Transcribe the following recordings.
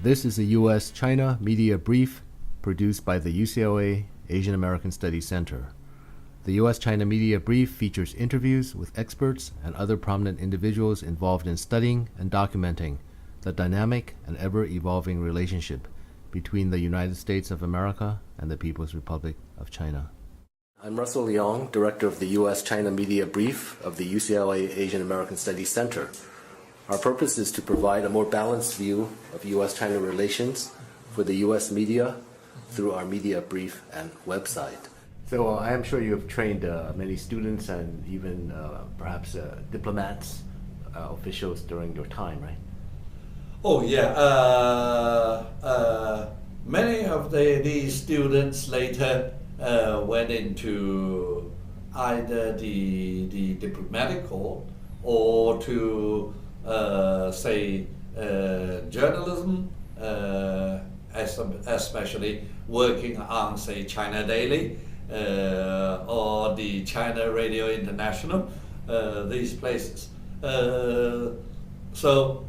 This is a U.S.-China Media Brief produced by the UCLA Asian American Studies Center. The U.S.-China Media Brief features interviews with experts and other prominent individuals involved in studying and documenting the dynamic and ever-evolving relationship between the United States of America and the People's Republic of China. I'm Russell Leong, Director of the U.S.-China Media Brief of the UCLA Asian American Studies Center. Our purpose is to provide a more balanced view of U.S.-China relations for the U.S. media through our media brief and website. So I am sure you have trained many students and even perhaps diplomats, officials during your time, right? Oh yeah, many of these students later went into either the diplomatic corps or to say journalism, especially working on say China Daily or the China Radio International, these places. So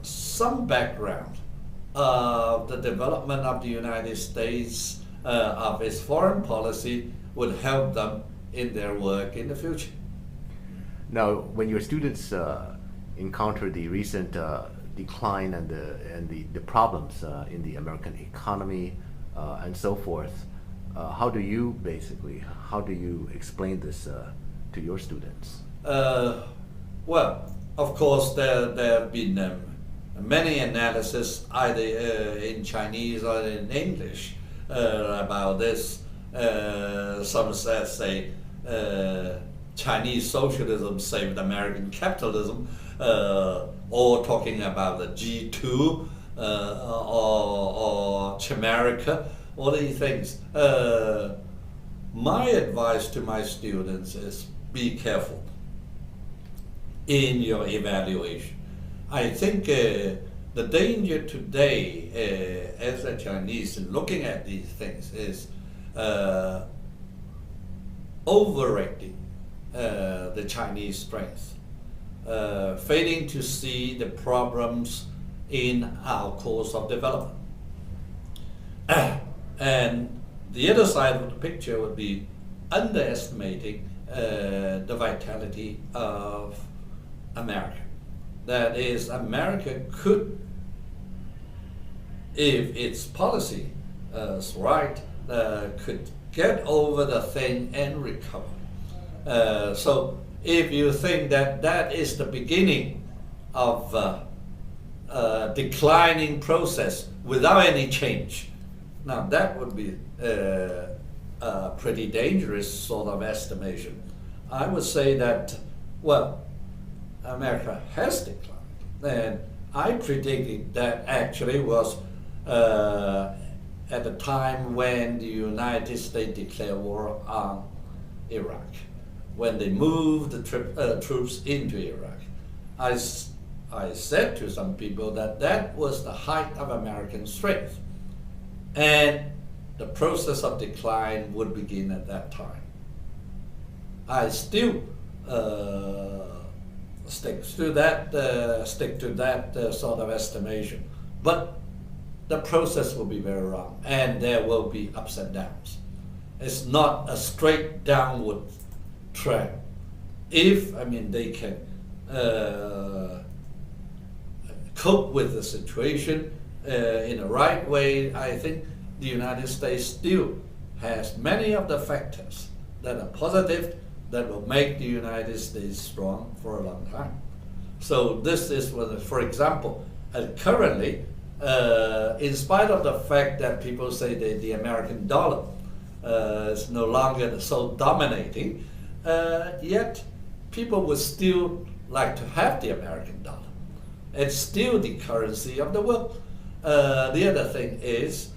some background of the development of the United States, of its foreign policy, would help them in their work in the future. Now, when your students encounter the recent decline and the problems in the American economy and so forth, how do you explain this to your students? Well, of course, there have been many analyses either in Chinese or in English about this. Some say Chinese socialism saved American capitalism, or talking about the G2 or Chimerica, all these things. My advice to my students is be careful in your evaluation. I think the danger today as a Chinese looking at these things is overrating the Chinese strength, failing to see the problems in our course of development. And the other side of the picture would be underestimating the vitality of America. That is, America could, if its policy is right, could get over the thing and recover. So if you think that that is the beginning of a declining process without any change, now that would be a pretty dangerous sort of estimation. I would say that, well, America has declined, and I predicted that actually was at the time when the United States declared war on Iraq, when they moved the troops into Iraq. I said to some people that that was the height of American strength, and the process of decline would begin at that time. I still stick to that sort of estimation, but the process will be very wrong, and there will be ups and downs. It's not a straight downward trend. If they can cope with the situation in the right way, I think the United States still has many of the factors that are positive that will make the United States strong for a long time. So this is what, for example, currently, in spite of the fact that people say that the American dollar is no longer so dominating, yet people would still like to have the American dollar. It's still the currency of the world. The other thing is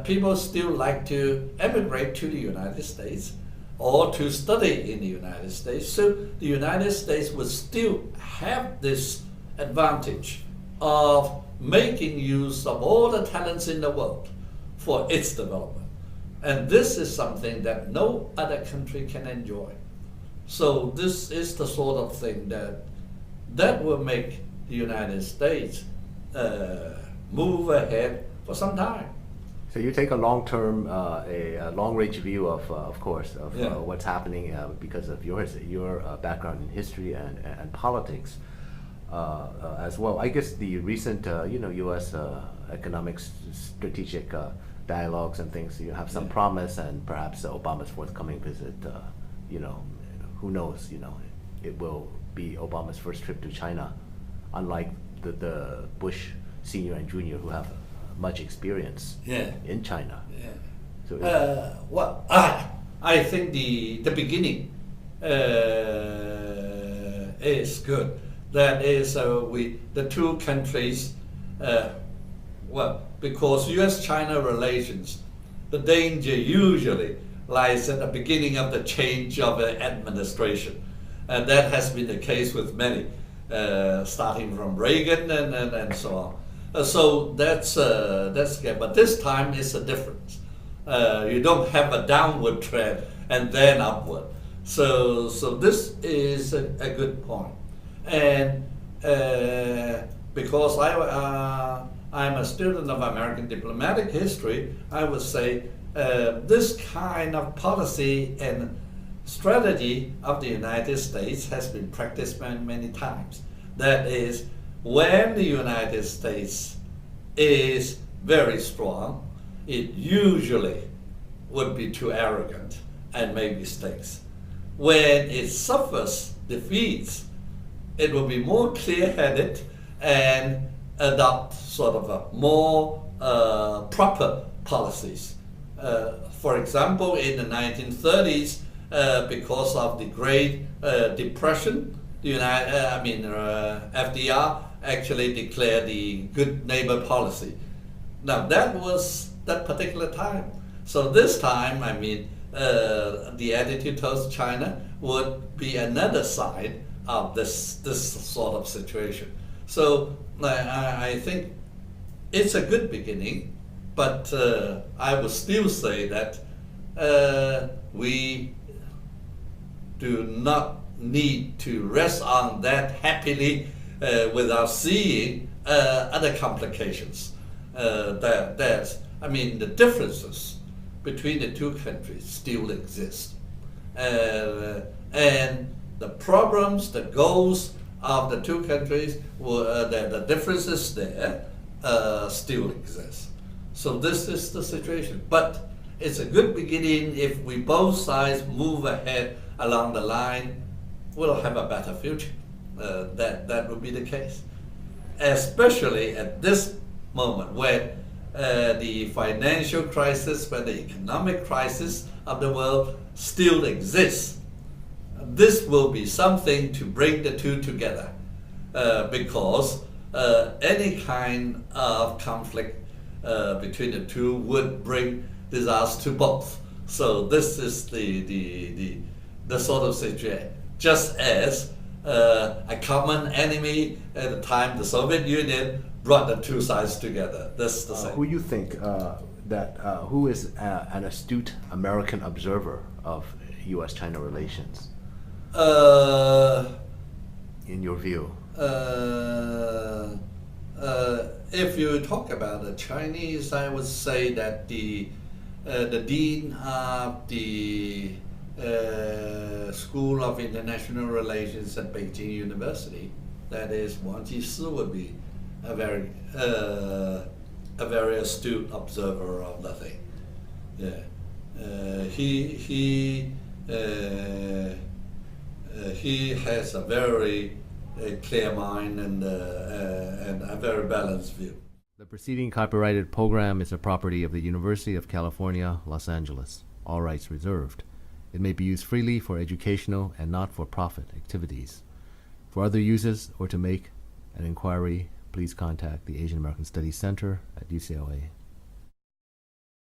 people still like to emigrate to the United States or to study in the United States. So the United States would still have this advantage of making use of all the talents in the world for its development. And this is something that no other country can enjoy. So this is the sort of thing that will make the United States move ahead for some time. So you take a long-term, a long-range view of course, of Yeah. what's happening because of your background in history and politics as well. I guess the recent, U.S. Economic strategic dialogues and things, you have some Yeah. promise, and perhaps Obama's forthcoming visit, who knows, it will be Obama's first trip to China, unlike the Bush Senior and Junior, who have much experience Yeah. in China. Yeah. So Well, I think the beginning is good. That is, the two countries, because U.S.-China relations, the danger usually lies at the beginning of the change of administration, and that has been the case with many, starting from Reagan and so on. So that's good. But this time it's a difference. You don't have a downward trend and then upward. So this is a good point. And because I'm a student of American diplomatic history, I would say this kind of policy and strategy of the United States has been practiced many times. That is, when the United States is very strong, it usually would be too arrogant and make mistakes. When it suffers defeats, it will be more clear-headed and adopt sort of a more proper policies. For example, in the 1930s, because of the Great Depression, FDR actually declared the good neighbor policy. Now that was that particular time. So this time, the attitude towards China would be another side of this sort of situation. So I think it's a good beginning, but I would still say that we do not need to rest on that happily without seeing other complications. The differences between the two countries still exist. And the problems, the goals of the two countries, the differences there still exist. So this is the situation. But it's a good beginning. If we both sides move ahead along the line, we'll have a better future. That would be the case. Especially at this moment when the financial crisis, when the economic crisis of the world still exists. This will be something to bring the two together, because any kind of conflict between the two would bring disaster to both. So this is the sort of situation. Just as a common enemy at the time, the Soviet Union brought the two sides together. That's the same. Who you think who is an astute American observer of U.S.-China relations? In your view? If you talk about the Chinese, I would say that the dean of the School of International Relations at Beijing University, that is Wang Jisi, would be a very astute observer of the thing. Yeah, he has a very clear mind and a very balanced view. The preceding copyrighted program is a property of the University of California, Los Angeles. All rights reserved. It may be used freely for educational and not-for-profit activities. For other uses or to make an inquiry, please contact the Asian American Studies Center at UCLA.